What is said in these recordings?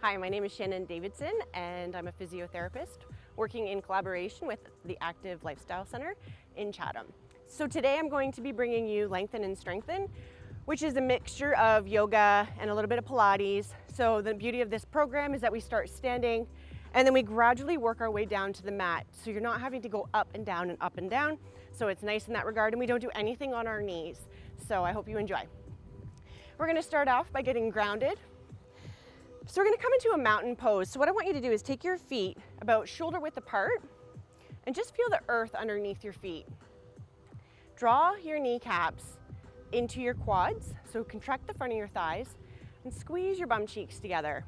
Hi, my name is Shannon and I'm a physiotherapist working in collaboration with the Active Lifestyle Center in Chatham. So today I'm going to be bringing you Lengthen and Strengthen, which is a mixture of yoga and a little bit of Pilates. So the beauty of this program is that we start standing and then we gradually work our way down to the mat. So you're not having to go up and down and up and down. So it's nice in that regard, and we don't do anything on our knees. So I hope you enjoy. We're gonna start off by getting grounded. So we're gonna come into a mountain pose. So what I want you to do is take your feet about shoulder width apart and just feel the earth underneath your feet. Draw your kneecaps into your quads, so contract the front of your thighs and squeeze your bum cheeks together.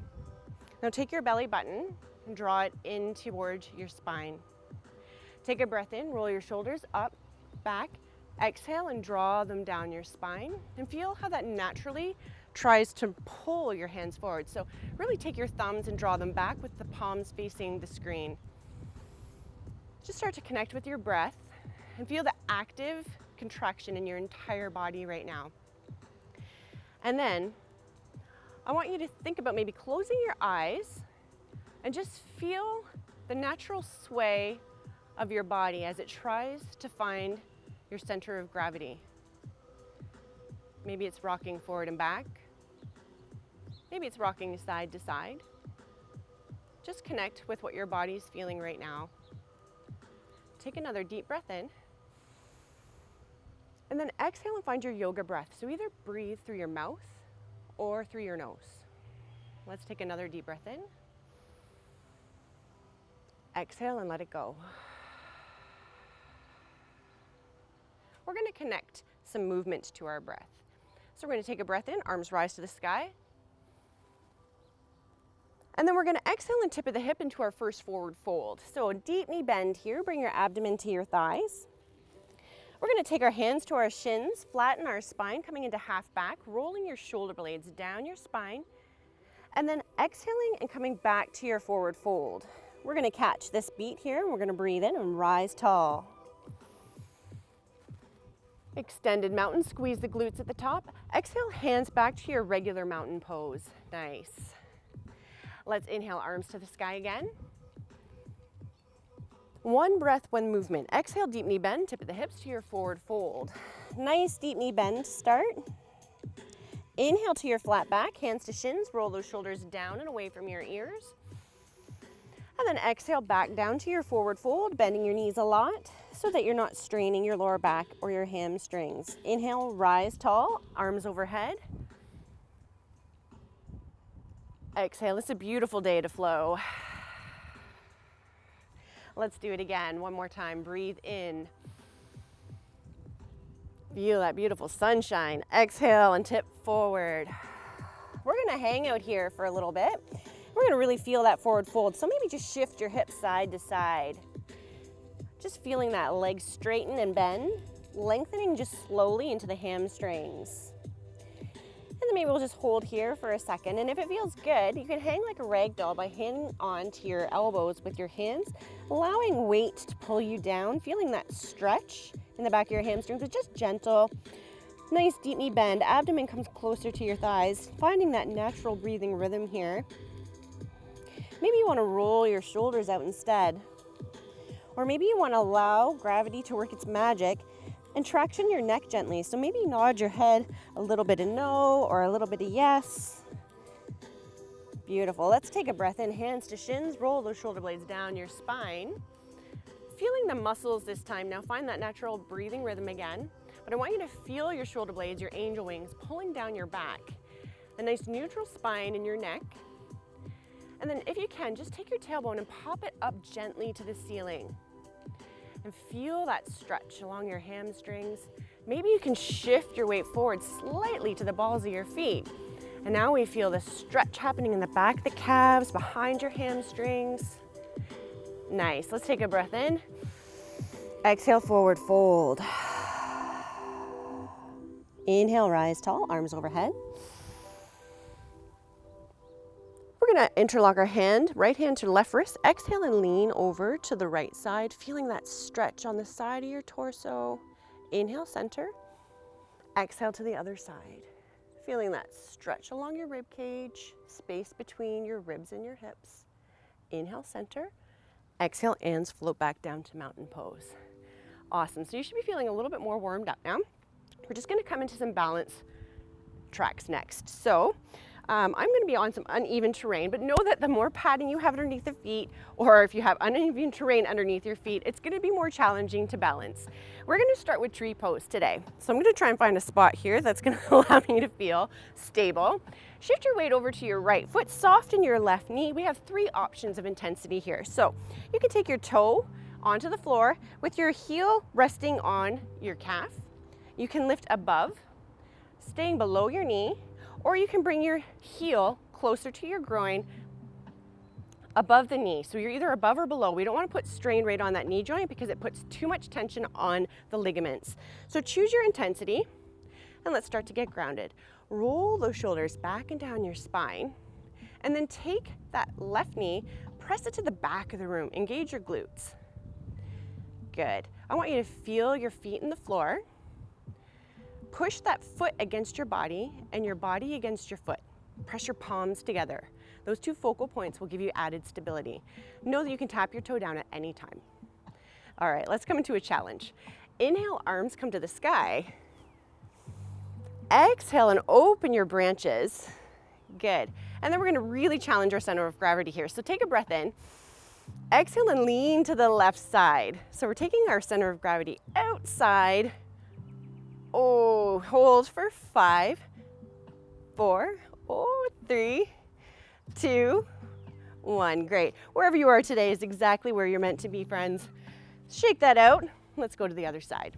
Now take your belly button and draw it in towards your spine. Take a breath in, roll your shoulders up, back, exhale and draw them down your spine, and feel how that naturally tries to pull your hands forward. So really take your thumbs and draw them back with the palms facing the screen. Just start to connect with your breath and feel the active contraction in your entire body right now. And then I want you to think about maybe closing your eyes and just feel the natural sway of your body as it tries to find your center of gravity. Maybe it's rocking forward and back. Maybe it's rocking side to side. Just connect with what your body's feeling right now. Take another deep breath in. And then exhale and find your yoga breath. So either breathe through your mouth or through your nose. Let's take another deep breath in. Exhale and let it go. We're going to connect some movement to our breath. So we're going to take a breath in, arms rise to the sky. And then we're going to exhale and tip of the hip into our first forward fold. So a deep knee bend here, bring your abdomen to your thighs. We're going to take our hands to our shins, flatten our spine, coming into half back, rolling your shoulder blades down your spine, and then exhaling and coming back to your forward fold. We're going to catch this beat here, and we're going to breathe in and rise tall. Extended mountain, squeeze the glutes at the top. Exhale, hands back to your regular mountain pose. Nice. Let's inhale, arms to the sky again. One breath, one movement. Exhale, deep knee bend, tip of the hips to your forward fold. Nice deep knee bend to start. Inhale to your flat back, hands to shins, roll those shoulders down and away from your ears. And then exhale back down to your forward fold, bending your knees a lot so that you're not straining your lower back or your hamstrings. Inhale, rise tall, arms overhead. Exhale, it's a beautiful day to flow. Let's do it again, one more time. Breathe in. Feel that beautiful sunshine. Exhale and tip forward. We're gonna hang out here for a little bit. We're gonna really feel that forward fold. So maybe just shift your hips side to side. Just feeling that leg straighten and bend, lengthening just slowly into the hamstrings. And then maybe we'll just hold here for a second. And if it feels good, you can hang like a rag doll by hanging on to your elbows with your hands, allowing weight to pull you down, feeling that stretch in the back of your hamstrings. It's just gentle. Nice deep knee bend. Abdomen comes closer to your thighs, finding that natural breathing rhythm here. Maybe you want to roll your shoulders out instead. Or maybe you want to allow gravity to work its magic and traction your neck gently. So maybe nod your head a little bit of no or a little bit of yes. Beautiful. Let's take a breath in, hands to shins, roll those shoulder blades down your spine. Feeling the muscles this time. Now find that natural breathing rhythm again. But I want you to feel your shoulder blades, your angel wings, pulling down your back. A nice neutral spine in your neck. And then if you can, just take your tailbone and pop it up gently to the ceiling. And feel that stretch along your hamstrings. Maybe you can shift your weight forward slightly to the balls of your feet. And now we feel the stretch happening in the back of the calves, behind your hamstrings. Nice. Let's take a breath in. Exhale, forward fold. Inhale, rise tall, arms overhead. We're going to interlock our hand, right hand to left wrist. Exhale and lean over to the right side, feeling that stretch on the side of your torso. Inhale, center. Exhale to the other side. Feeling that stretch along your rib cage, space between your ribs and your hips. Inhale, center. Exhale, and float back down to mountain pose. Awesome. So you should be feeling a little bit more warmed up now. We're just going to come into some balance tracks next. So I'm going to be on some uneven terrain, but know that the more padding you have underneath the feet, or if you have uneven terrain underneath your feet, it's going to be more challenging to balance. We're going to start with tree pose today. So I'm going to try and find a spot here that's going to allow me to feel stable. Shift your weight over to your right foot, soften your left knee. We have 3 options of intensity here. So you can take your toe onto the floor with your heel resting on your calf. You can lift above, staying below your knee, or you can bring your heel closer to your groin, above the knee. So you're either above or below. We don't want to put strain right on that knee joint because it puts too much tension on the ligaments. So choose your intensity, and let's start to get grounded. Roll those shoulders back and down your spine, and then take that left knee, press it to the back of the room, engage your glutes. Good. I want you to feel your feet in the floor. Push that foot against your body and your body against your foot. Press your palms together. Those 2 focal points will give you added stability. Know that you can tap your toe down at any time. All right, let's come into a challenge. Inhale, arms come to the sky. Exhale and open your branches. Good. And then we're going to really challenge our center of gravity here. So take a breath in. Exhale and lean to the left side. So we're taking our center of gravity outside. Oh, hold for 5, 4, 3, 2, 1. Great. Wherever you are today is exactly where you're meant to be, friends. Shake that out. Let's go to the other side.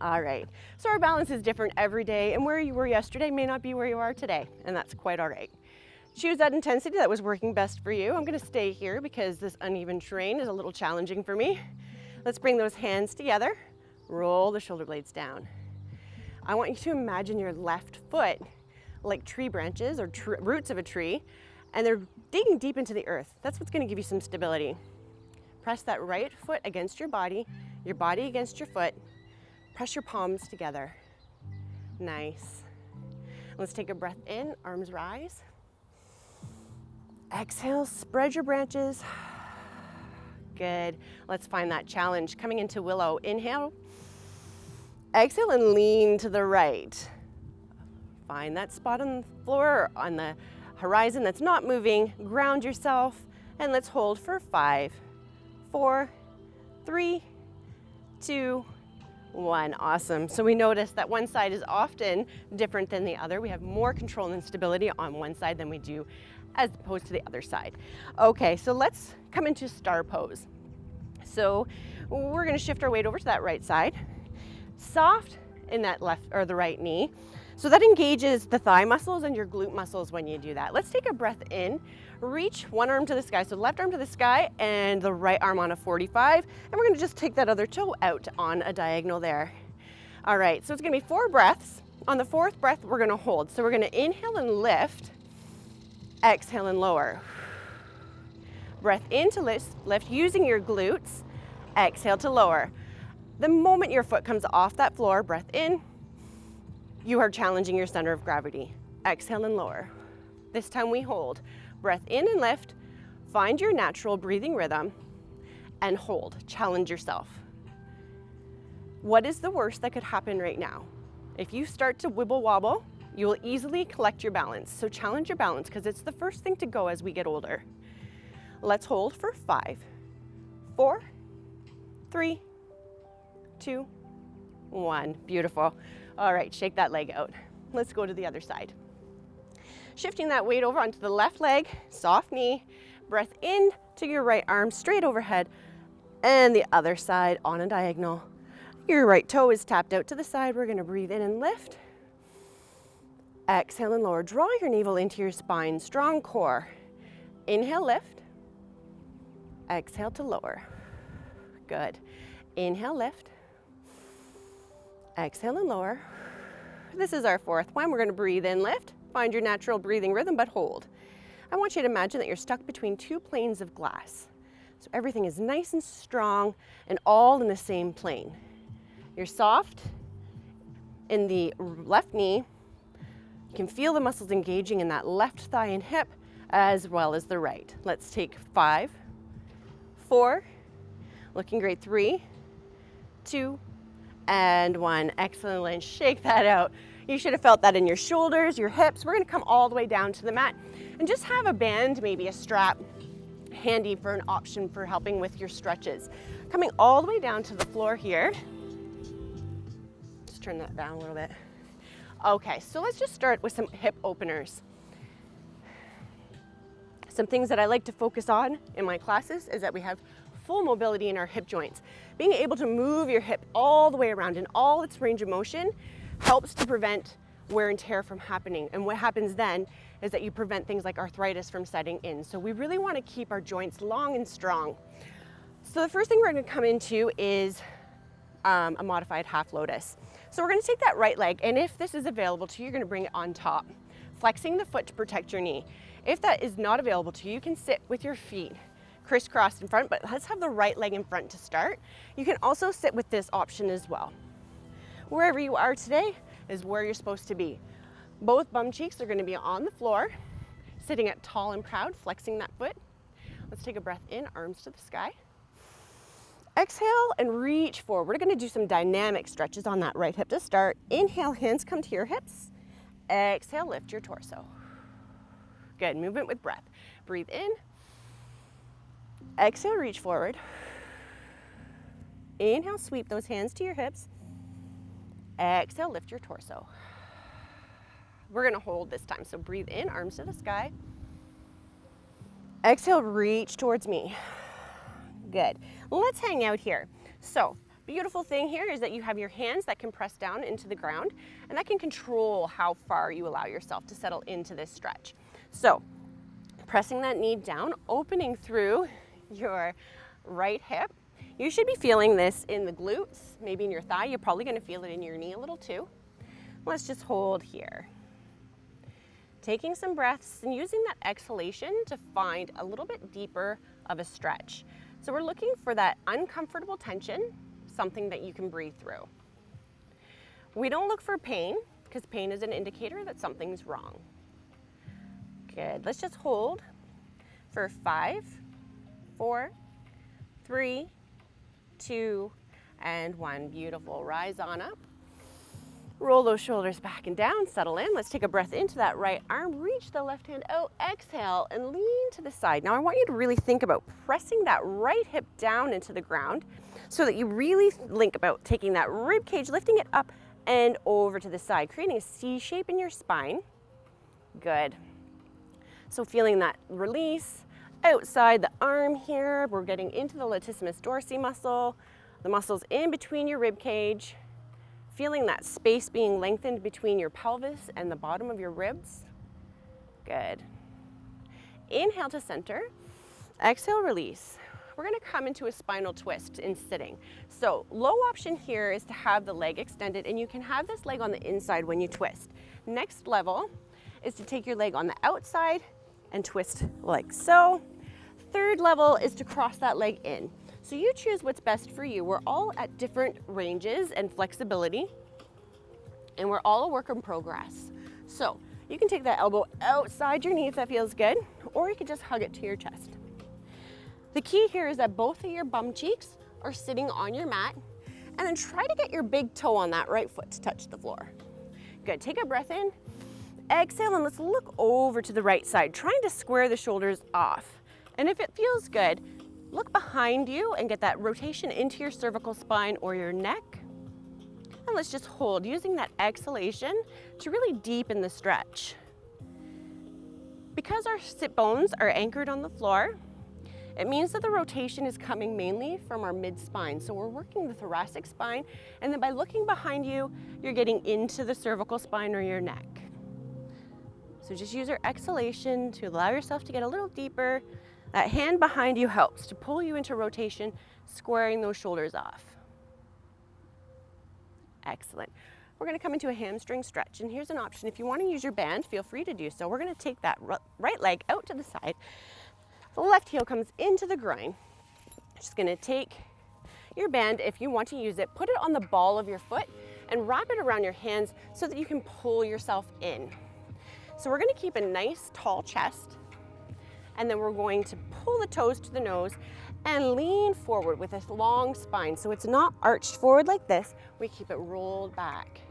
All right. So our balance is different every day, and where you were yesterday may not be where you are today, and that's quite all right. Choose that intensity that was working best for you. I'm going to stay here because this uneven terrain is a little challenging for me. Let's bring those hands together. Roll the shoulder blades down. I want you to imagine your left foot like tree branches or roots of a tree, and they're digging deep into the earth. That's what's going to give you some stability. Press that right foot against your body against your foot. Press your palms together. Nice. Let's take a breath in, arms rise. Exhale, spread your branches. Good. Let's find that challenge. Coming into willow, inhale. Exhale and lean to the right. Find that spot on the floor, on the horizon that's not moving. Ground yourself, and let's hold for 5, 4, 3, 2, 1. Awesome. So we notice that one side is often different than the other. We have more control and stability on one side than we do as opposed to the other side. Okay, so let's come into star pose. So we're going to shift our weight over to that right side. Soft in that left or the right knee. So that engages the thigh muscles and your glute muscles when you do that. Let's take a breath in. Reach one arm to the sky. So left arm to the sky and the right arm on a 45. And we're going to just take that other toe out on a diagonal there. All right, so it's going to be 4 breaths. On the 4th breath, we're going to hold. So we're going to inhale and lift. Exhale and lower. Breath in to lift using your glutes. Exhale to lower. The moment your foot comes off that floor, breath in, you are challenging your center of gravity. Exhale and lower. This time we hold. Breath in and lift. Find your natural breathing rhythm and hold. Challenge yourself. What is the worst that could happen right now? If you start to wibble wobble, you will easily collect your balance. So challenge your balance because it's the first thing to go as we get older. Let's hold for 5, 4, 3, 2, 1. Beautiful. All right, shake that leg out. Let's go to the other side. Shifting that weight over onto the left leg, soft knee, breath in to your right arm, straight overhead, and the other side on a diagonal. Your right toe is tapped out to the side. We're gonna breathe in and lift. Exhale and lower. Draw your navel into your spine, strong core. Inhale, lift. Exhale to lower. Good. Inhale, lift. Exhale and lower. This is our 4th one. We're going to breathe in, lift. Find your natural breathing rhythm, but hold. I want you to imagine that you're stuck between 2 planes of glass. So everything is nice and strong and all in the same plane. You're soft in the left knee, You can feel the muscles engaging in that left thigh and hip as well as the right. Let's take 5, 4, looking great, 3, 2, and 1. Excellent. Shake that out. You should have felt that in your shoulders, your hips. We're going to come all the way down to the mat and just have a band, maybe a strap handy for an option for helping with your stretches. Coming all the way down to the floor here. Just turn that down a little bit. Okay, so let's just start with some hip openers. Some things that I like to focus on in my classes is that we have full mobility in our hip joints. Being able to move your hip all the way around in all its range of motion helps to prevent wear and tear from happening. And what happens then is that you prevent things like arthritis from setting in. So we really want to keep our joints long and strong. So the first thing we're going to come into is a modified half lotus. So we're going to take that right leg, and if this is available to you, you're going to bring it on top, flexing the foot to protect your knee. If that is not available to you, you can sit with your feet crisscrossed in front, but let's have the right leg in front to start. You can also sit with this option as well. Wherever you are today is where you're supposed to be. Both bum cheeks are going to be on the floor, sitting up tall and proud, flexing that foot. Let's take a breath in, arms to the sky. Exhale and reach forward. We're going to do some dynamic stretches on that right hip to start. Inhale, hands come to your hips. Exhale, lift your torso. Good, movement with breath. Breathe in. Exhale, reach forward. Inhale, sweep those hands to your hips. Exhale, lift your torso. We're gonna hold this time, so breathe in, arms to the sky. Exhale, reach towards me. Good. Let's hang out here. So, beautiful thing here is that you have your hands that can press down into the ground, and that can control how far you allow yourself to settle into this stretch. So, pressing that knee down, opening through your right hip. You should be feeling this in the glutes, maybe in your thigh. You're probably going to feel it in your knee a little too. Let's just hold here. Taking some breaths and using that exhalation to find a little bit deeper of a stretch. So we're looking for that uncomfortable tension, something that you can breathe through. We don't look for pain because pain is an indicator that something's wrong. Good. Let's just hold for 5, 4, 3, 2, and 1. Beautiful. Rise on up. Roll those shoulders back and down, settle in. Let's take a breath into that right arm, reach the left hand out, exhale, and lean to the side. Now I want you to really think about pressing that right hip down into the ground so that you really think about taking that rib cage, lifting it up and over to the side, creating a C shape in your spine. Good. So feeling that release outside the arm here. We're getting into the latissimus dorsi muscle, the muscles in between your rib cage. Feeling that space being lengthened between your pelvis and the bottom of your ribs. Good. Inhale to center. Exhale, release. We're going to come into a spinal twist in sitting. So low option here is to have the leg extended, and you can have this leg on the inside when you twist. Next level is to take your leg on the outside and twist like so. Third level is to cross that leg in. So you choose what's best for you. We're all at different ranges and flexibility, and we're all a work in progress. So you can take that elbow outside your knee if that feels good, or you can just hug it to your chest. The key here is that both of your bum cheeks are sitting on your mat, and then try to get your big toe on that right foot to touch the floor. Good, take a breath in, exhale, and let's look over to the right side, trying to square the shoulders off. And if it feels good, look behind you and get that rotation into your cervical spine or your neck. And let's just hold, using that exhalation to really deepen the stretch. Because our sit bones are anchored on the floor, it means that the rotation is coming mainly from our mid-spine. So we're working the thoracic spine, and then by looking behind you, you're getting into the cervical spine or your neck. So just use your exhalation to allow yourself to get a little deeper. That hand behind you helps to pull you into rotation, squaring those shoulders off. Excellent. We're going to come into a hamstring stretch, and here's an option. If you want to use your band, feel free to do so. We're going to take that right leg out to the side. The left heel comes into the groin. Just going to take your band, if you want to use it, put it on the ball of your foot and wrap it around your hands so that you can pull yourself in. So we're gonna keep a nice tall chest, and then we're going to pull the toes to the nose and lean forward with a long spine. So it's not arched forward like this, we keep it rolled back.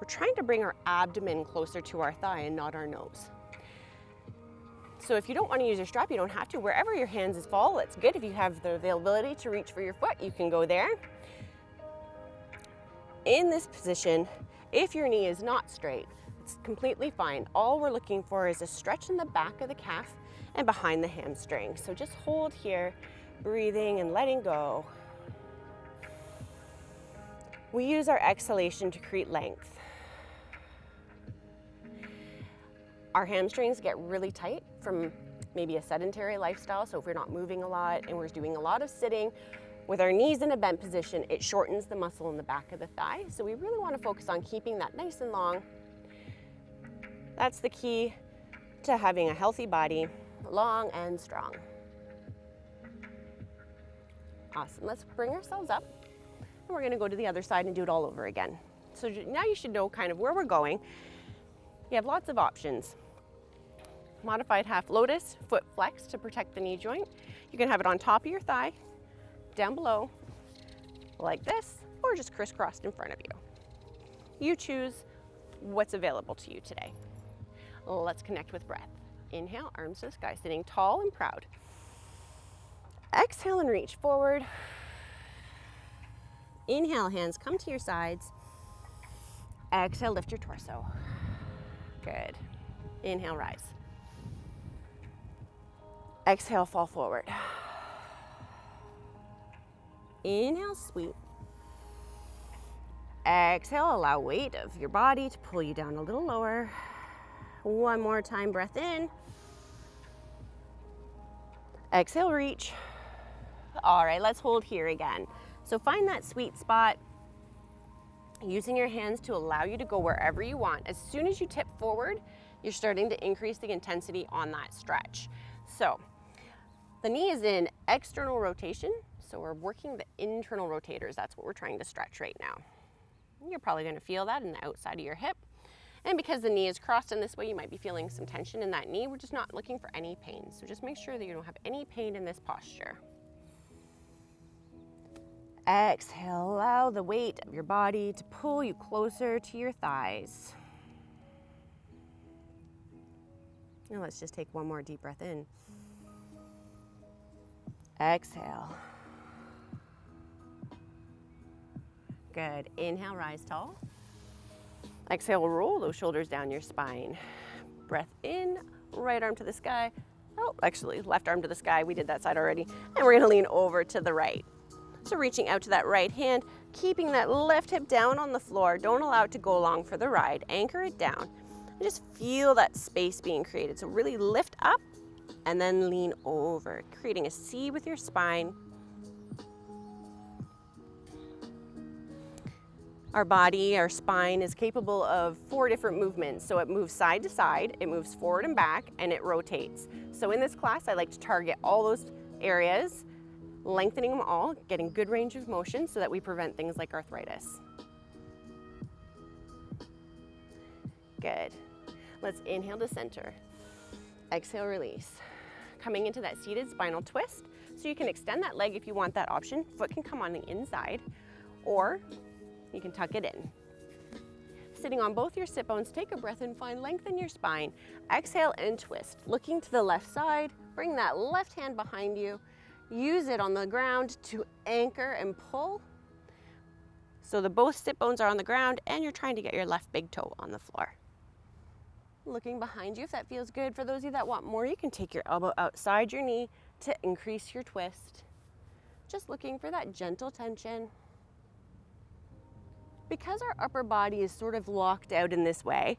We're trying to bring our abdomen closer to our thigh and not our nose. So if you don't want to use your strap, you don't have to. Wherever your hands fall, it's good. If you have the availability to reach for your foot, you can go there. In this position, if your knee is not straight, it's completely fine. All we're looking for is a stretch in the back of the calf and behind the hamstring. So just hold here, breathing and letting go. We use our exhalation to create length. Our hamstrings get really tight from maybe a sedentary lifestyle. So if we're not moving a lot and we're doing a lot of sitting, with our knees in a bent position, it shortens the muscle in the back of the thigh. So we really want to focus on keeping that nice and long. That's the key to having a healthy body, long and strong. Awesome. Let's bring ourselves up, and we're going to go to the other side and do it all over again. So now you should know kind of where we're going. You have lots of options. Modified half lotus, foot flex to protect the knee joint. You can have it on top of your thigh, down below, like this, or just crisscrossed in front of you. You choose what's available to you today. Let's connect with breath. Inhale, arms to the sky, sitting tall and proud. Exhale and reach forward. Inhale, hands come to your sides. Exhale, lift your torso. Good. Inhale, rise. Exhale, fall forward. Inhale, sweep. Exhale, allow weight of your body to pull you down a little lower. One more time, breath in. Exhale, reach. All right, let's hold here again. So find that sweet spot, using your hands to allow you to go wherever you want. As soon as you tip forward, you're starting to increase the intensity on that stretch. So the knee is in external rotation. So we're working the internal rotators. That's what we're trying to stretch right now. You're probably going to feel that in the outside of your hip. And because the knee is crossed in this way, you might be feeling some tension in that knee. We're just not looking for any pain. So just make sure that you don't have any pain in this posture. Exhale, allow the weight of your body to pull you closer to your thighs. Now let's just take one more deep breath in. Exhale. Good. Inhale, rise tall. Exhale, roll those shoulders down your spine. Breath in, right arm to the sky. Oh, actually, left arm to the sky. We did that side already. And we're going to lean over to the right. So reaching out to that right hand, keeping that left hip down on the floor. Don't allow it to go along for the ride. Anchor it down. And just feel that space being created. So really lift up and then lean over, creating a C with your spine. Our body, our spine is capable of 4 different movements. So it moves side to side, it moves forward and back, and it rotates. So in this class, I like to target all those areas, lengthening them all, getting good range of motion so that we prevent things like arthritis. Good. Let's inhale to center. Exhale, release. Coming into that seated spinal twist. So you can extend that leg if you want that option. Foot can come on the inside, or you can tuck it in. Sitting on both your sit bones, take a breath and find length in your spine. Exhale and twist. Looking to the left side, bring that left hand behind you. Use it on the ground to anchor and pull. So the both sit bones are on the ground and you're trying to get your left big toe on the floor. Looking behind you if that feels good. For those of you that want more, you can take your elbow outside your knee to increase your twist. Just looking for that gentle tension. Because our upper body is sort of locked out in this way,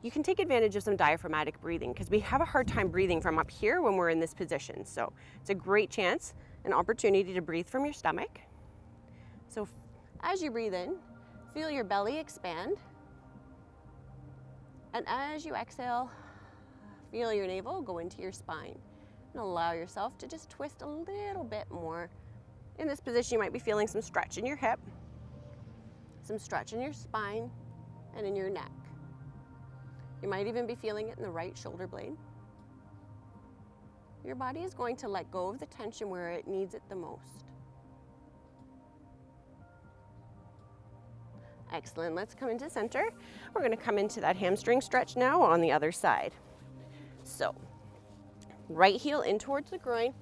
you can take advantage of some diaphragmatic breathing because we have a hard time breathing from up here when we're in this position. So it's a great chance, an opportunity to breathe from your stomach. So as you breathe in, feel your belly expand. And as you exhale, feel your navel go into your spine. And allow yourself to just twist a little bit more. In this position, you might be feeling some stretch in your hip, some stretch in your spine, and in your neck. You might even be feeling it in the right shoulder blade. Your body is going to let go of the tension where it needs it the most. Excellent. Let's come into center. We're going to come into that hamstring stretch now on the other side. So, right heel in towards the groin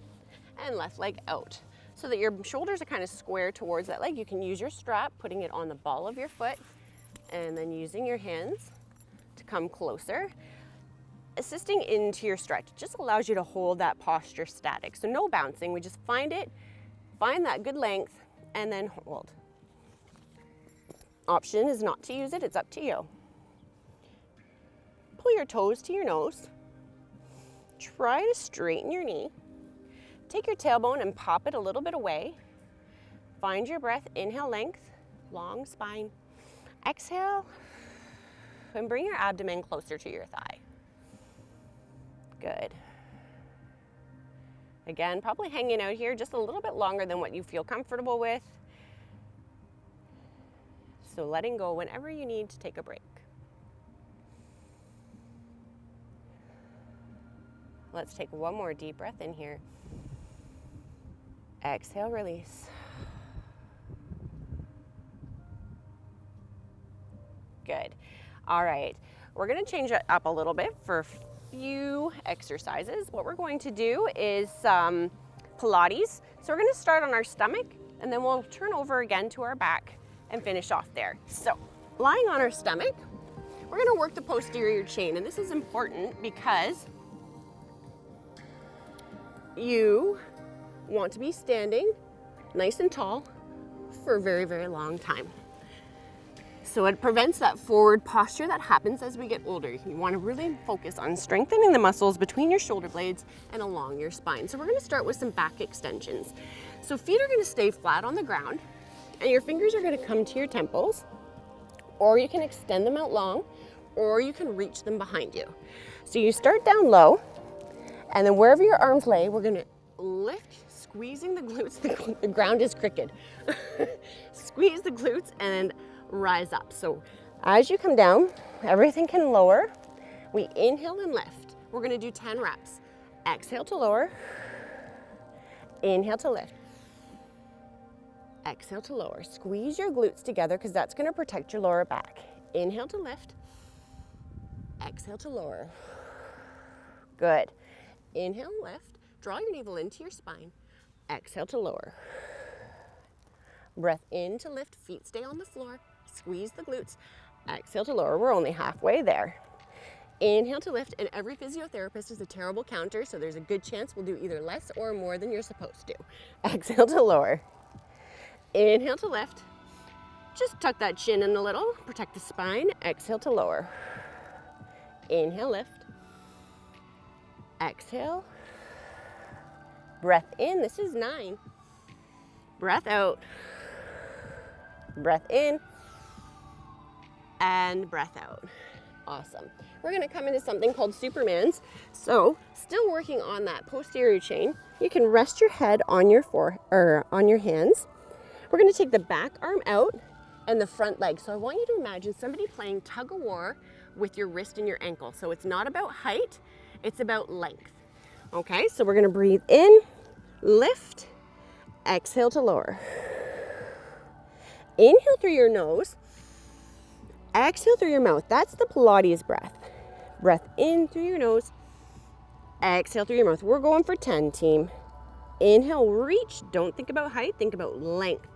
and left leg out, so that your shoulders are kind of square towards that leg. You can use your strap, putting it on the ball of your foot, and then using your hands to come closer. Assisting into your stretch just allows you to hold that posture static. So no bouncing, we just find that good length, and then hold. Option is not to use it, it's up to you. Pull your toes to your nose. Try to straighten your knee. Take your tailbone and pop it a little bit away. Find your breath, inhale length, long spine. Exhale, and bring your abdomen closer to your thigh. Good. Again, probably hanging out here just a little bit longer than what you feel comfortable with. So letting go whenever you need to take a break. Let's take one more deep breath in here. Exhale, release. Good. All right, we're gonna change it up a little bit for a few exercises. What we're going to do is Pilates. So we're gonna start on our stomach, and then we'll turn over again to our back and finish off there. So lying on our stomach, we're gonna work the posterior chain, and this is important because you want to be standing nice and tall for a very, very long time. So it prevents that forward posture that happens as we get older. You want to really focus on strengthening the muscles between your shoulder blades and along your spine. So we're going to start with some back extensions. So feet are going to stay flat on the ground, and your fingers are going to come to your temples, or you can extend them out long, or you can reach them behind you. So you start down low, and then wherever your arms lay, we're going to lift, squeezing the glutes. The ground is crooked. Squeeze the glutes and rise up. So as you come down, everything can lower. We inhale and lift. We're going to do 10 reps. Exhale to lower. Inhale to lift. Exhale to lower. Squeeze your glutes together because that's going to protect your lower back. Inhale to lift. Exhale to lower. Good. Inhale, lift. Draw your navel into your spine. Exhale to lower. Breath in to lift. Feet stay on the floor. Squeeze the glutes. Exhale to lower. We're only halfway there. Inhale to lift, and every physiotherapist is a terrible counter, so there's a good chance we'll do either less or more than you're supposed to. Exhale to lower. Inhale to lift. Just tuck that chin in a little. Protect the spine. Exhale to lower. Inhale, lift. Exhale. Breath in. This is 9. Breath out. Breath in. And breath out. Awesome. We're going to come into something called Superman's. So, still working on that posterior chain. You can rest your head on your on your hands. We're going to take the back arm out and the front leg. So I want you to imagine somebody playing tug of war with your wrist and your ankle. So it's not about height, it's about length. Okay, so we're going to breathe in, lift, exhale to lower. Inhale through your nose, exhale through your mouth. That's the Pilates breath. Breath in through your nose, exhale through your mouth. We're going for 10, team. Inhale, reach. Don't think about height, think about length.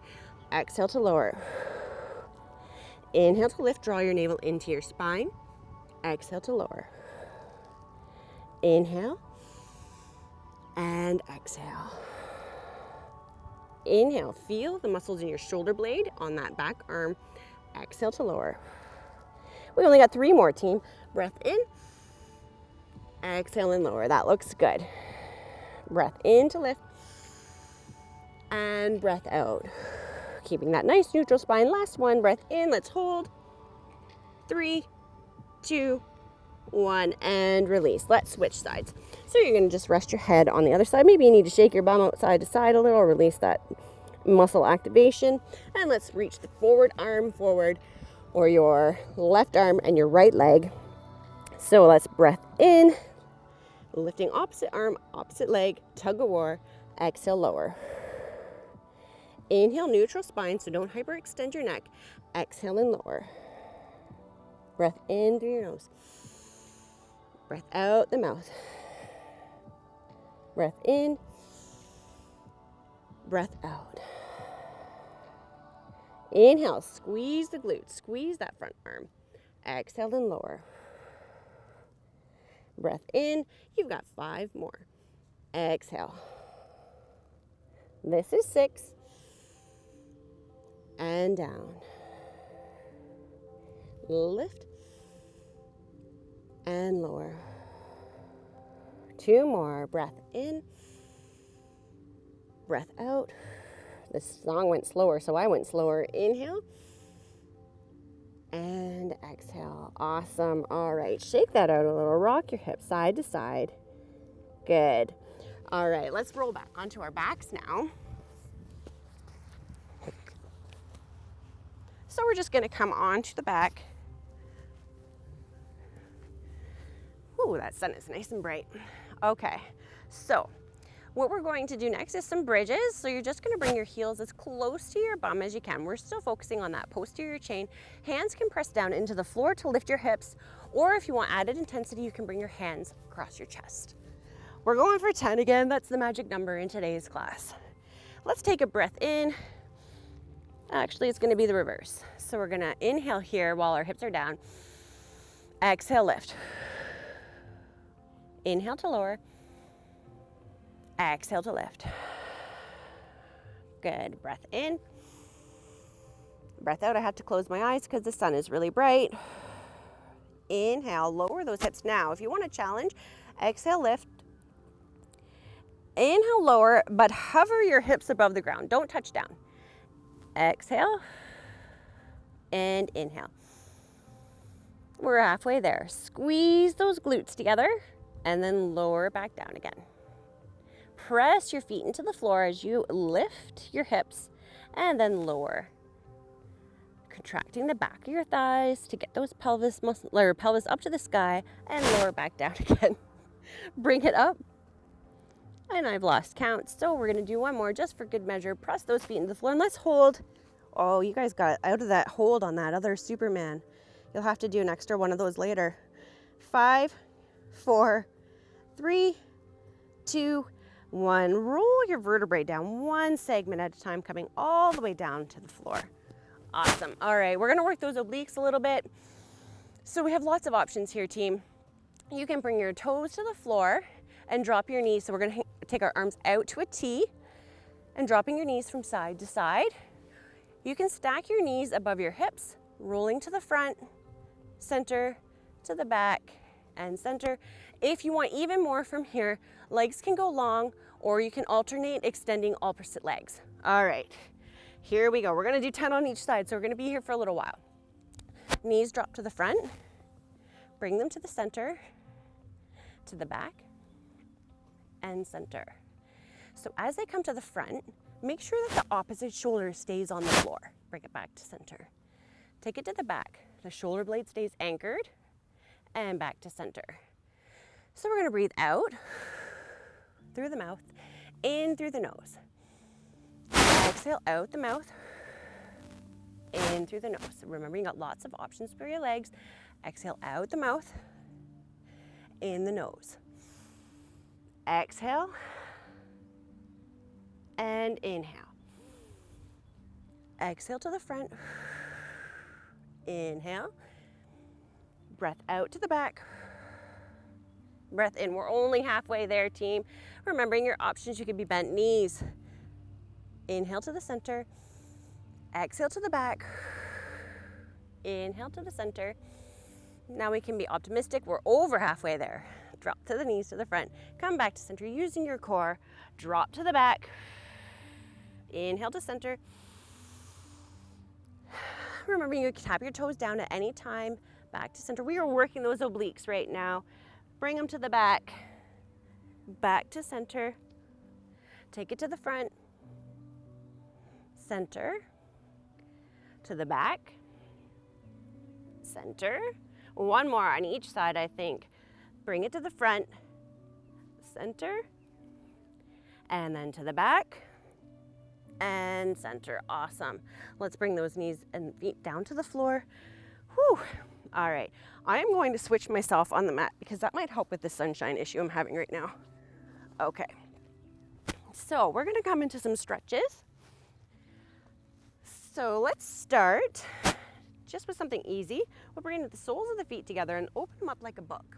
Exhale to lower. Inhale to lift, draw your navel into your spine. Exhale to lower. Inhale and exhale. Inhale, feel the muscles in your shoulder blade on that back arm. Exhale to lower. We only got 3 more, team. Breath in, exhale and lower. That looks good. Breath in to lift and breath out. Keeping that nice neutral spine. Last one, breath in, let's hold. 3, 2, 1, and release. Let's switch sides. So you're going to just rest your head on the other side. Maybe you need to shake your bum out side to side a little, release that muscle activation. And let's reach the forward arm forward, or your left arm and your right leg So let's breath in, lifting opposite arm, opposite leg, tug of war, exhale, lower. Inhale, neutral spine, so don't hyperextend your neck. Exhale and lower. Breath in through your nose. Breath out the mouth. Breath in. Breath out. Inhale, squeeze the glutes, squeeze that front arm. Exhale and lower. Breath in. You've got 5 more. Exhale. This is 6. And down. Lift and lower. 2 more. Breath in. Breath out. This song went slower, so I went slower. Inhale. And exhale. Awesome. All right. Shake that out a little. Rock your hips side to side. Good. All right. Let's roll back onto our backs now. So we're just going to come onto the back. Ooh, that sun is nice and bright. Okay. So what we're going to do next is some bridges. So you're just going to bring your heels as close to your bum as you can. We're still focusing on that posterior chain. Hands can press down into the floor to lift your hips, or if you want added intensity, you can bring your hands across your chest. We're going for 10 again. That's the magic number in today's class. Let's take a breath in. Actually, it's going to be the reverse. So we're going to inhale here while our hips are down. Exhale, lift. Inhale to lower. Exhale to lift. Good. Breath in. Breath out. I have to close my eyes because the sun is really bright. Inhale, lower those hips. Now, if you want to challenge, exhale, lift. Inhale, lower, but hover your hips above the ground. Don't touch down. Exhale and inhale. We're halfway there. Squeeze those glutes together and then lower back down again. Press your feet into the floor as you lift your hips and then lower. Contracting the back of your thighs to get those pelvis up to the sky and lower back down again. Bring it up. And I've lost count, so we're gonna do one more just for good measure. Press those feet into the floor and let's hold. Oh, you guys got out of that hold on that other Superman. You'll have to do an extra one of those later. 5, 4, 3, 2, 1. Roll your vertebrae down one segment at a time, coming all the way down to the floor. Awesome. All right, we're gonna work those obliques a little bit. So we have lots of options here, team. You can bring your toes to the floor and drop your knees. So we're gonna take our arms out to a T and dropping your knees from side to side. You can stack your knees above your hips, rolling to the front, center, to the back, and center. If you want even more from here, legs can go long, or you can alternate extending opposite legs. All right, here we go. We're gonna do 10 on each side, so we're gonna be here for a little while. Knees drop to the front, bring them to the center, to the back, and center. So as they come to the front, make sure that the opposite shoulder stays on the floor. Bring it back to center. Take it to the back. The shoulder blade stays anchored and back to center. So we're gonna breathe out through the mouth, in through the nose. Exhale out the mouth, in through the nose. Remember, you got lots of options for your legs. Exhale out the mouth, in the nose. Exhale and inhale. Exhale to the front. Inhale. Breath out to the back. Breath in. We're only halfway there, team. Remembering your options, you could be bent knees. Inhale to the center. Exhale to the back. Inhale to the center. Now we can be optimistic. We're over halfway there. Drop to the knees to the front. Come back to center using your core. Drop to the back. Inhale to center. Remember, you can tap your toes down at any time. Back to center. We are working those obliques right now. Bring them to the back. Back to center. Take it to the front. Center. To the back. Center. One more on each side, I think. Bring it to the front, center, and then to the back, and center. Awesome. Let's bring those knees and feet down to the floor. Whew. All right, I'm going to switch myself on the mat because that might help with the sunshine issue I'm having right now. Okay, so we're gonna come into some stretches. So let's start just with something easy. We're bringing the soles of the feet together and open them up like a book.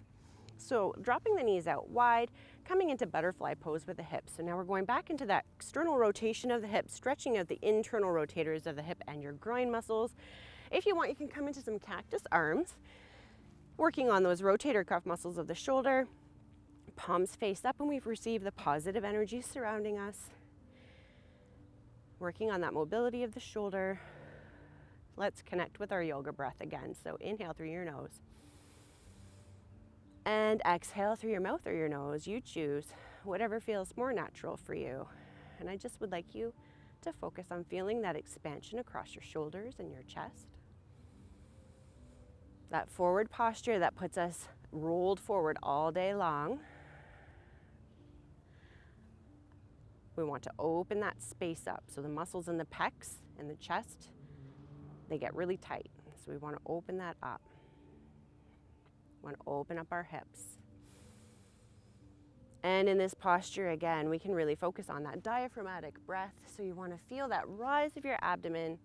So dropping the knees out wide, coming into butterfly pose with the hips. So now we're going back into that external rotation of the hips, stretching out the internal rotators of the hip and your groin muscles. If you want, you can come into some cactus arms, working on those rotator cuff muscles of the shoulder, palms face up, and we've received the positive energy surrounding us. Working on that mobility of the shoulder. Let's connect with our yoga breath again. So inhale through your nose. And exhale through your mouth or your nose. You choose whatever feels more natural for you. And I just would like you to focus on feeling that expansion across your shoulders and your chest. That forward posture that puts us rolled forward all day long. We want to open that space up. So the muscles in the pecs and the chest, they get really tight. So we want to open that up. We want to open up our hips. And in this posture, again, we can really focus on that diaphragmatic breath. So you want to feel that rise of your abdomen.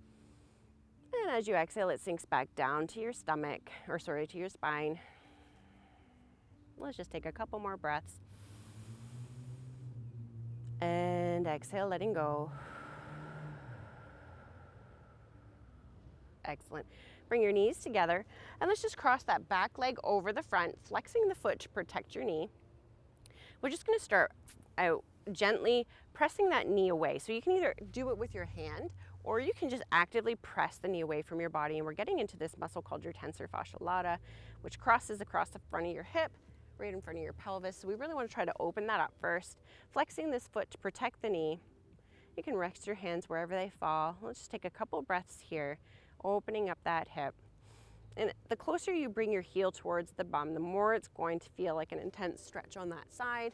And as you exhale, it sinks back down to your stomach, to your spine. Let's just take a couple more breaths. And exhale, letting go. Excellent. Bring your knees together and let's just cross that back leg over the front, flexing the foot to protect your knee. We're just going to start out gently pressing that knee away. So you can either do it with your hand or you can just actively press the knee away from your body. And we're getting into this muscle called your tensor fasciae lata, which crosses across the front of your hip, right in front of your pelvis. So we really want to try to open that up first, flexing this foot to protect the knee. You can rest your hands wherever they fall. Let's just take a couple breaths here, opening up that hip. And the closer you bring your heel towards the bum, the more it's going to feel like an intense stretch on that side.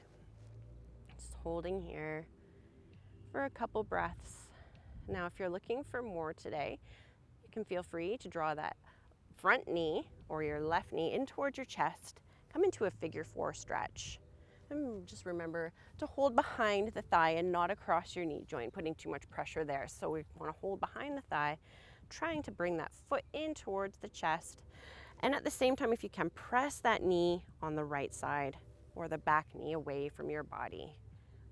Just holding here for a couple breaths. Now, if you're looking for more today, you can feel free to draw that front knee or your left knee in towards your chest. Come into a figure 4 stretch. And just remember to hold behind the thigh and not across your knee joint, putting too much pressure there. So we want to hold behind the thigh, trying to bring that foot in towards the chest. And at the same time, if you can, press that knee on the right side or the back knee away from your body.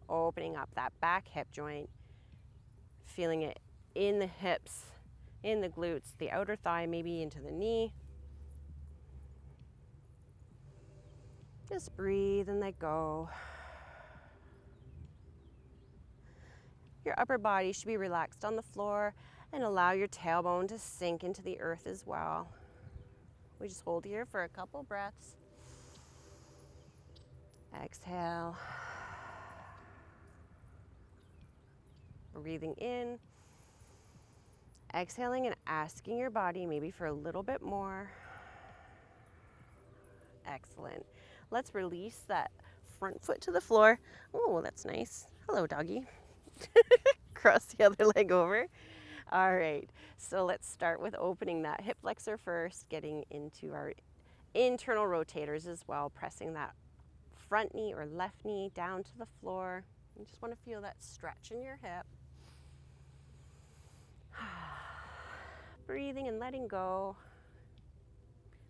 Opening up that back hip joint, feeling it in the hips, in the glutes, the outer thigh, maybe into the knee. Just breathe and let go. Your upper body should be relaxed on the floor and allow your tailbone to sink into the earth as well. We just hold here for a couple breaths. Exhale. Breathing in. Exhaling and asking your body maybe for a little bit more. Excellent. Let's release that front foot to the floor. Oh, that's nice. Hello, doggy. Cross the other leg over. All right, so let's start with opening that hip flexor first, getting into our internal rotators as well, pressing that front knee or left knee down to the floor. You just want to feel that stretch in your hip. Breathing and letting go.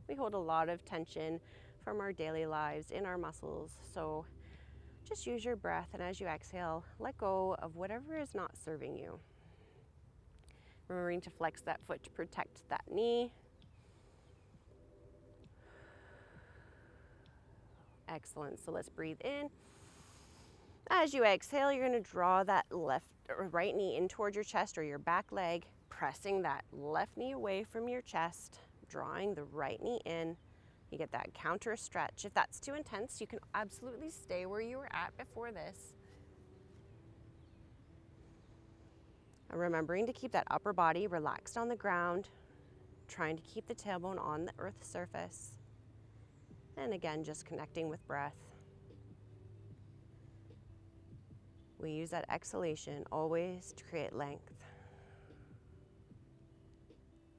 We hold a lot of tension from our daily lives in our muscles, so just use your breath, and as you exhale, let go of whatever is not serving you. Remembering to flex that foot to protect that knee. Excellent. So let's breathe in. As you exhale, you're going to draw that left or right knee in towards your chest or your back leg, pressing that left knee away from your chest, drawing the right knee in. You get that counter stretch. If that's too intense, you can absolutely stay where you were at before this. And remembering to keep that upper body relaxed on the ground, trying to keep the tailbone on the earth's surface. And again, just connecting with breath. We use that exhalation always to create length.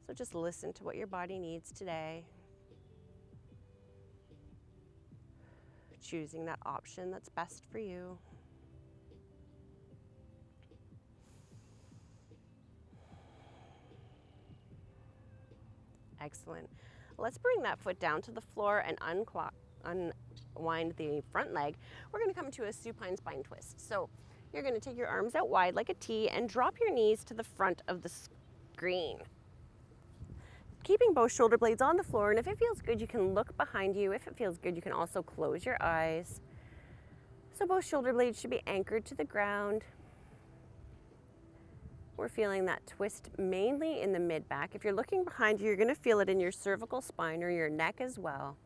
So just listen to what your body needs today. Choosing that option that's best for you. Excellent. Let's bring that foot down to the floor and unwind the front leg. We're going to come to a supine spine twist. So you're going to take your arms out wide like a T and drop your knees to the front of the screen. Keeping both shoulder blades on the floor, and if it feels good, you can look behind you. If it feels good, you can also close your eyes. So both shoulder blades should be anchored to the ground. We're feeling that twist mainly in the mid-back. If you're looking behind you, you're going to feel it in your cervical spine or your neck as well.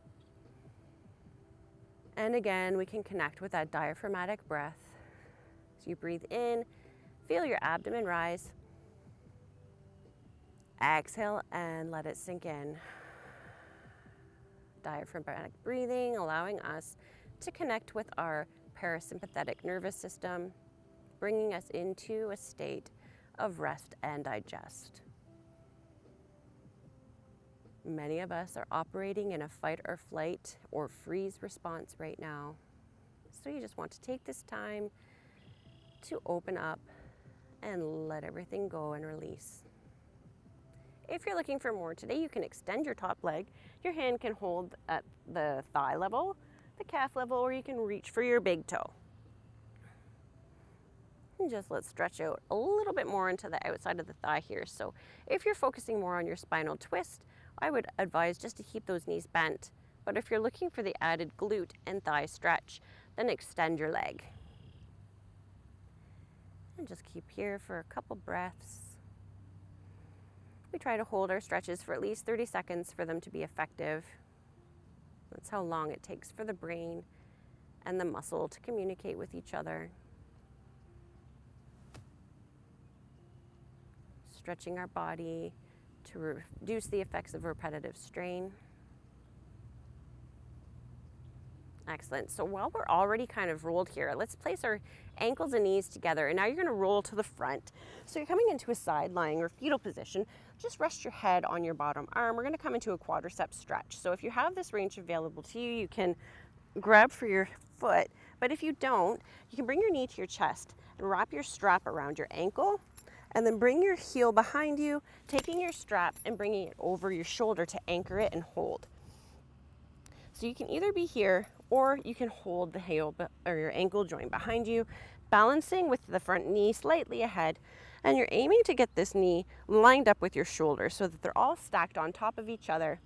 And again, we can connect with that diaphragmatic breath. So you breathe in, feel your abdomen rise. Exhale and let it sink in. Diaphragmatic breathing, allowing us to connect with our parasympathetic nervous system, bringing us into a state of rest and digest. Many of us are operating in a fight or flight or freeze response right now. So you just want to take this time to open up and let everything go and release. If you're looking for more today, you can extend your top leg. Your hand can hold at the thigh level, the calf level, or you can reach for your big toe. And just let's stretch out a little bit more into the outside of the thigh here. So if you're focusing more on your spinal twist, I would advise just to keep those knees bent. But if you're looking for the added glute and thigh stretch, then extend your leg. And just keep here for a couple breaths. We try to hold our stretches for at least 30 seconds for them to be effective. That's how long it takes for the brain and the muscle to communicate with each other. Stretching our body to reduce the effects of repetitive strain. Excellent. So while we're already kind of rolled here, let's place our ankles and knees together. And now you're going to roll to the front. So you're coming into a side lying or fetal position. Just rest your head on your bottom arm. We're going to come into a quadricep stretch. So if you have this range available to you, you can grab for your foot. But if you don't, you can bring your knee to your chest and wrap your strap around your ankle. And then bring your heel behind you, taking your strap and bringing it over your shoulder to anchor it and hold. So you can either be here or you can hold the heel or your ankle joint behind you, balancing with the front knee slightly ahead. And you're aiming to get this knee lined up with your shoulder so that they're all stacked on top of each other.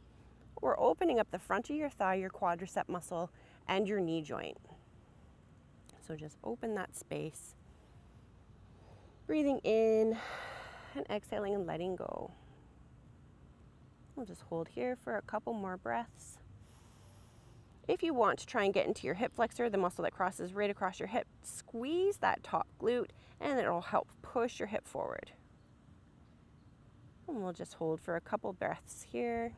We're opening up the front of your thigh, your quadricep muscle, and your knee joint. So just open that space. Breathing in and exhaling and letting go. We'll just hold here for a couple more breaths. If you want to try and get into your hip flexor, the muscle that crosses right across your hip, squeeze that top glute and it'll help push your hip forward. And we'll just hold for a couple breaths here.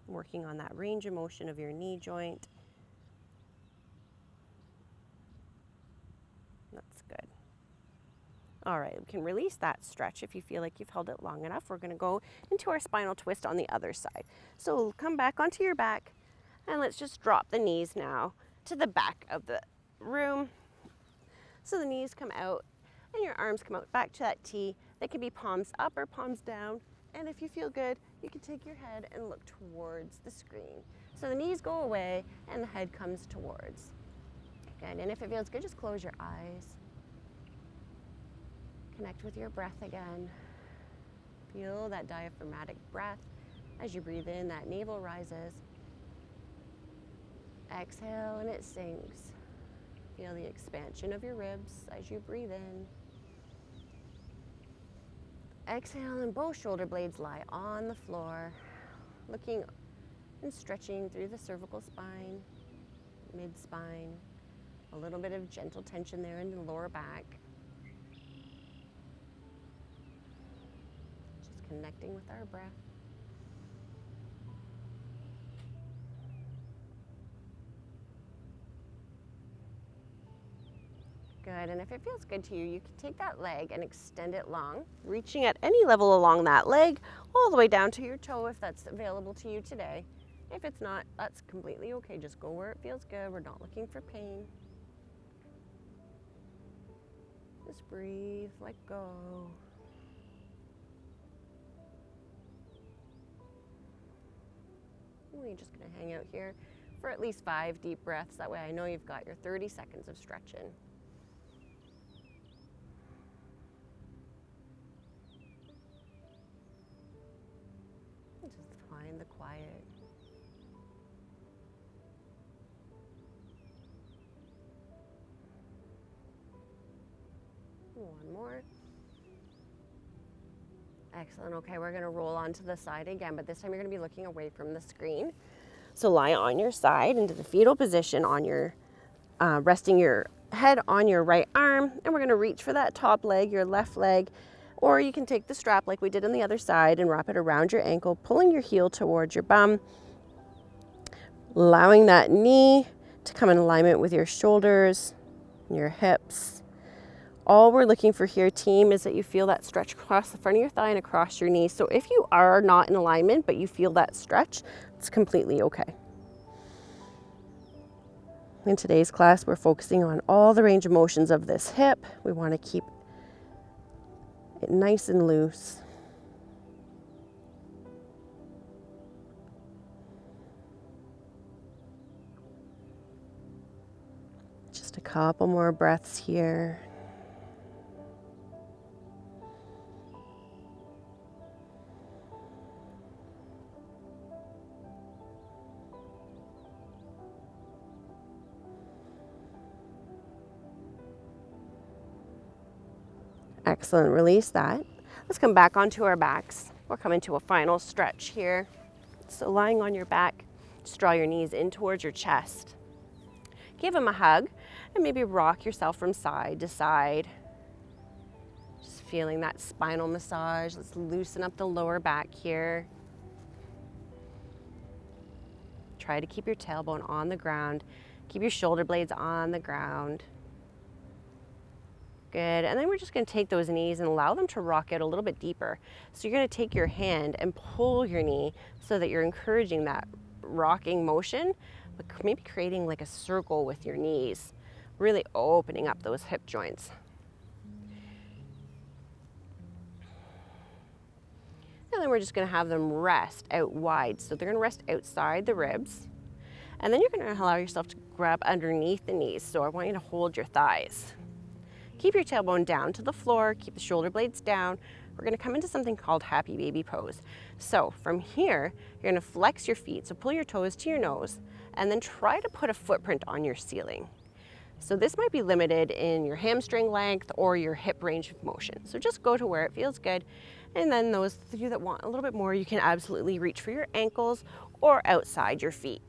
Working on that range of motion of your knee joint. That's good. All right, we can release that stretch if you feel like you've held it long enough. We're going to go into our spinal twist on the other side. So come back onto your back and let's just drop the knees now to the back of the room. So the knees come out and your arms come out back to that T. They can be palms up or palms down. And if you feel good, you can take your head and look towards the screen. So the knees go away and the head comes towards. Good, and if it feels good, just close your eyes. Connect with your breath again. Feel that diaphragmatic breath. As you breathe in, that navel rises. Exhale and it sinks. Feel the expansion of your ribs as you breathe in. Exhale and both shoulder blades lie on the floor, looking and stretching through the cervical spine, mid-spine. A little bit of gentle tension there in the lower back. Just connecting with our breath. Good, and if it feels good to you, you can take that leg and extend it long, reaching at any level along that leg, all the way down to your toe if that's available to you today. If it's not, that's completely okay. Just go where it feels good. We're not looking for pain. Just breathe, let go. We're just gonna hang out here for at least 5 deep breaths. That way I know you've got your 30 seconds of stretching. Just find the quiet. One more. Excellent. Okay, we're going to roll onto the side again, but this time you're going to be looking away from the screen. So lie on your side into the fetal position on your, resting your head on your right arm, and we're going to reach for that top leg, your left leg, or you can take the strap like we did on the other side and wrap it around your ankle, pulling your heel towards your bum, allowing that knee to come in alignment with your shoulders, your hips. All we're looking for here, team, is that you feel that stretch across the front of your thigh and across your knee. So if you are not in alignment, but you feel that stretch, it's completely okay. In today's class, we're focusing on all the range of motions of this hip. We want to keep it nice and loose. Just a couple more breaths here. Excellent, release that. Let's come back onto our backs. We're coming to a final stretch here. So lying on your back, just draw your knees in towards your chest. Give them a hug and maybe rock yourself from side to side. Just feeling that spinal massage. Let's loosen up the lower back here. Try to keep your tailbone on the ground. Keep your shoulder blades on the ground. Good, and then we're just going to take those knees and allow them to rock out a little bit deeper. So you're going to take your hand and pull your knee so that you're encouraging that rocking motion, but maybe creating like a circle with your knees, really opening up those hip joints. And then we're just going to have them rest out wide. So they're going to rest outside the ribs. And then you're going to allow yourself to grab underneath the knees. So I want you to hold your thighs. Keep your tailbone down to the floor, keep the shoulder blades down. We're gonna come into something called happy baby pose. So from here, you're gonna flex your feet, so pull your toes to your nose, and then try to put a footprint on your ceiling. So this might be limited in your hamstring length or your hip range of motion. So just go to where it feels good. And then those of you that want a little bit more, you can absolutely reach for your ankles or outside your feet.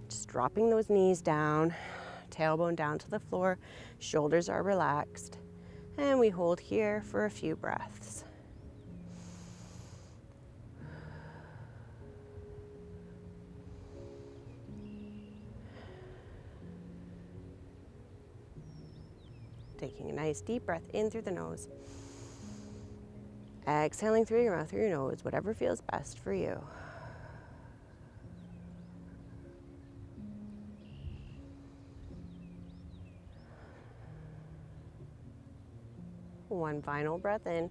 Just dropping those knees down, tailbone down to the floor, shoulders are relaxed, and we hold here for a few breaths. Taking a nice deep breath in through the nose, exhaling through your mouth, through your nose, whatever feels best for you. One final breath in.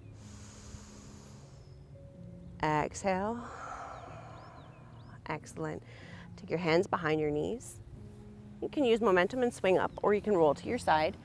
Exhale. Excellent. Take your hands behind your knees. You can use momentum and swing up, or you can roll to your side.